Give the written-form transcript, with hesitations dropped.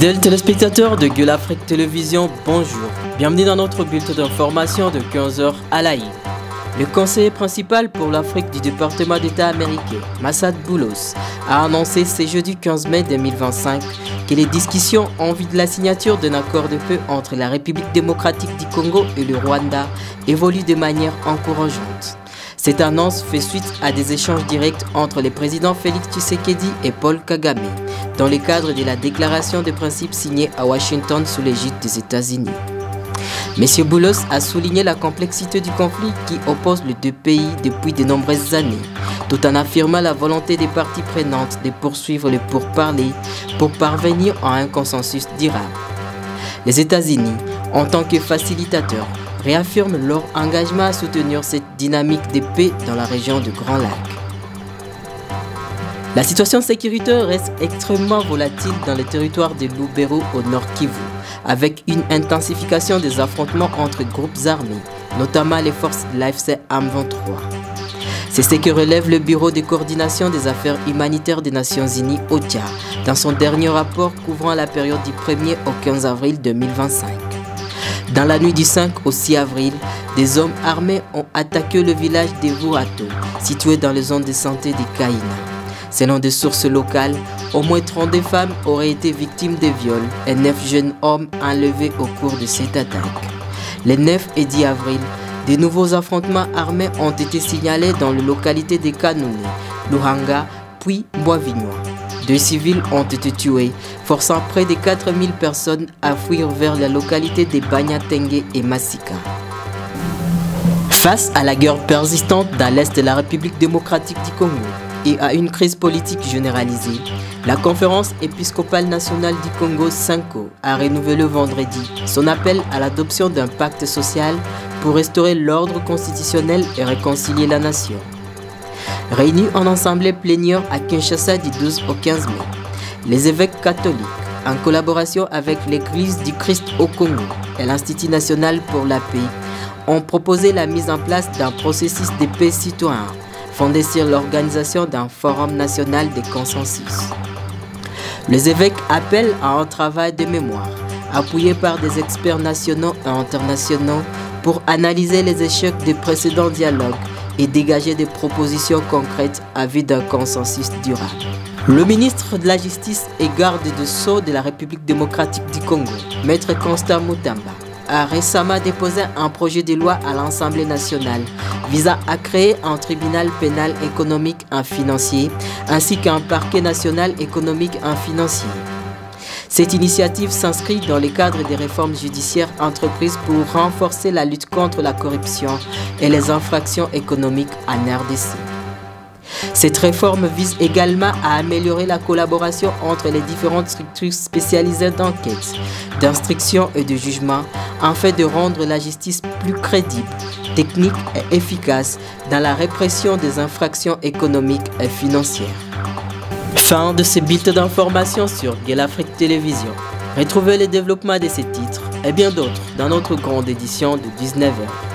Fidèles téléspectateurs de Gueule Afrique Télévision, bonjour. Bienvenue dans notre bulletin d'information de 15h à l'AI. Le conseiller principal pour l'Afrique du département d'État américain, Massad Boulos, a annoncé ce jeudi 15 mai 2025 que les discussions en vue de la signature d'un accord de paix entre la République démocratique du Congo et le Rwanda évoluent de manière encourageante. Cette annonce fait suite à des échanges directs entre les présidents Félix Tshisekedi et Paul Kagame, dans le cadre de la déclaration de principes signée à Washington sous l'égide des États-Unis. M. Boulos a souligné la complexité du conflit qui oppose les deux pays depuis de nombreuses années, tout en affirmant la volonté des parties prenantes de poursuivre les pourparlers pour parvenir à un consensus durable. Les États-Unis, en tant que facilitateurs, réaffirment leur engagement à soutenir cette dynamique de paix dans la région du Grand Lac. La situation sécuritaire reste extrêmement volatile dans le territoire de Lubero au nord Kivu, avec une intensification des affrontements entre groupes armés, notamment les forces de l'AFC M23. C'est ce que relève le Bureau de coordination des affaires humanitaires des Nations Unies, OCHA, dans son dernier rapport couvrant la période du 1er au 15 avril 2025. Dans la nuit du 5 au 6 avril, des hommes armés ont attaqué le village de Vurato, situé dans les zones de santé de Kaina. Selon des sources locales, au moins 32 femmes auraient été victimes de viols et 9 jeunes hommes enlevés au cours de cette attaque. Les 9 et 10 avril, de nouveaux affrontements armés ont été signalés dans les localités de Kanouni, Luhanga, puis Boivignois. 2 civils ont été tués, forçant près de 4000 personnes à fuir vers la localité de Banyatengue et Masika. Face à la guerre persistante dans l'est de la République démocratique du Congo et à une crise politique généralisée, la Conférence épiscopale nationale du Congo, SENCO, a renouvelé vendredi son appel à l'adoption d'un pacte social pour restaurer l'ordre constitutionnel et réconcilier la nation. Réunis en assemblée plénière à Kinshasa du 12 au 15 mai, les évêques catholiques, en collaboration avec l'Église du Christ au Congo et l'Institut national pour la paix, ont proposé la mise en place d'un processus de paix citoyen fondé sur l'organisation d'un forum national de consensus. Les évêques appellent à un travail de mémoire, appuyé par des experts nationaux et internationaux pour analyser les échecs des précédents dialogues et dégager des propositions concrètes à vue d'un consensus durable. Le ministre de la Justice et garde de Sceaux de la République démocratique du Congo, Maître Constant Mutamba, a récemment déposé un projet de loi à l'Assemblée nationale visant à créer un tribunal pénal économique et financier ainsi qu'un parquet national économique et financier. Cette initiative s'inscrit dans le cadre des réformes judiciaires entreprises pour renforcer la lutte contre la corruption et les infractions économiques en RDC. Cette réforme vise également à améliorer la collaboration entre les différentes structures spécialisées d'enquête, d'instruction et de jugement afin de rendre la justice plus crédible, technique et efficace dans la répression des infractions économiques et financières. Fin de ce bulletin d'information sur Gueule Afrique Télévision. Retrouvez les développements de ces titres et bien d'autres dans notre grande édition de 19h.